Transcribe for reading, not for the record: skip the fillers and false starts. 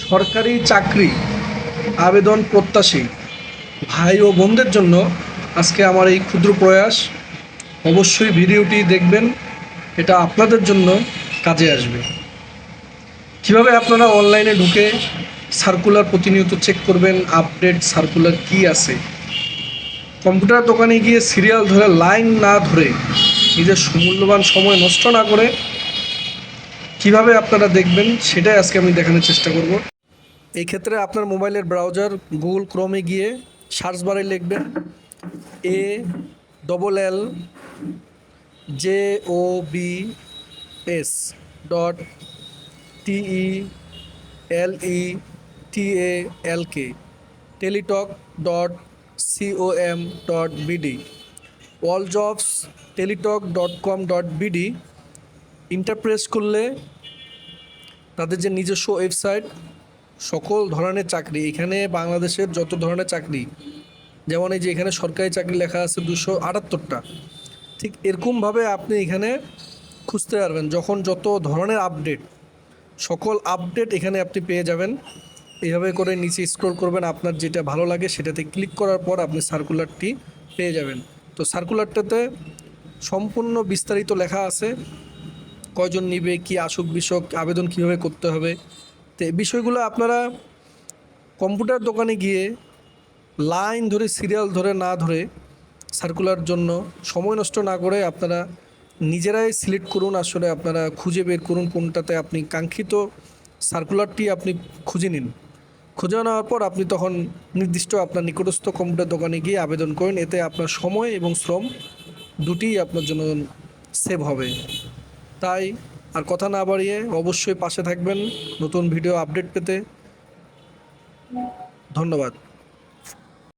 সরকারি চাকরি আবেদন প্রত্যাশী ভাই ও বোনদের জন্য আজকে আমার এই ক্ষুদ্র প্রয়াস। অবশ্যই ভিডিওটি দেখবেন, এটা আপনাদের জন্য কাজে আসবে। কিভাবে আপনারা অনলাইনে ঢুকে সার্কুলার প্রতিনিয়ত চেক করবেন, আপডেট সার্কুলার কি আছে, কম্পিউটার দোকানে গিয়ে সিরিয়াল ধরে লাইন না ধরে নিজের মূল্যবান সময় নষ্ট না করে কিভাবে আপনারা দেখবেন সেটাই আজকে আমি দেখানোর চেষ্টা করব। এই ক্ষেত্রে আপনার মোবাইলের ব্রাউজার গুগল ক্রোমে গিয়ে সার্চ বারে লিখবেন ALLJOBS.TELETALK teletalk.com.bd alljobs.teletalk.com.bd ইন্টারপ্রেস করলে তাদের যে নিজস্ব ওয়েবসাইট, সকল ধরনের চাকরি, এখানে বাংলাদেশের যত ধরনের চাকরি, যেমন এই যে এখানে সরকারি চাকরি লেখা আছে 278টা, ঠিক এরকমভাবে আপনি এখানে খুঁজতে পারবেন। যখন যত ধরনের আপডেট, সকল আপডেট এখানে আপনি পেয়ে যাবেন। এইভাবে করে নিচে স্ক্রল করবেন, আপনার যেটা ভালো লাগে সেটাতে ক্লিক করার পর আপনি সার্কুলারটি পেয়ে যাবেন। তো সার্কুলারটাতে সম্পূর্ণ বিস্তারিত লেখা আছে, কয়জন নিবে, কি আসুক বিষয়ক, আবেদন কীভাবে করতে হবে। তো এই বিষয়গুলো আপনারা কম্পিউটার দোকানে গিয়ে লাইন ধরে সিরিয়াল ধরে না ধরে সার্কুলার জন্য সময় নষ্ট না করে আপনারা নিজেরাই সিলেক্ট করুন। আসলে আপনারা খুঁজে বের করুন কোনটাতে আপনি কাঙ্ক্ষিত সার্কুলারটি আপনি খুঁজে নিন। খুঁজে নেওয়ার পর আপনি তখন নির্দিষ্ট আপনার নিকটস্থ কম্পিউটার দোকানে গিয়ে আবেদন করেন। এতে আপনার সময় এবং শ্রম দুটিই আপনার জন্য সেভ হবে। তাই আর কথা না বাড়িয়ে অবশ্যই পাশে থাকবেন নতুন ভিডিও আপডেট পেতে। ধন্যবাদ।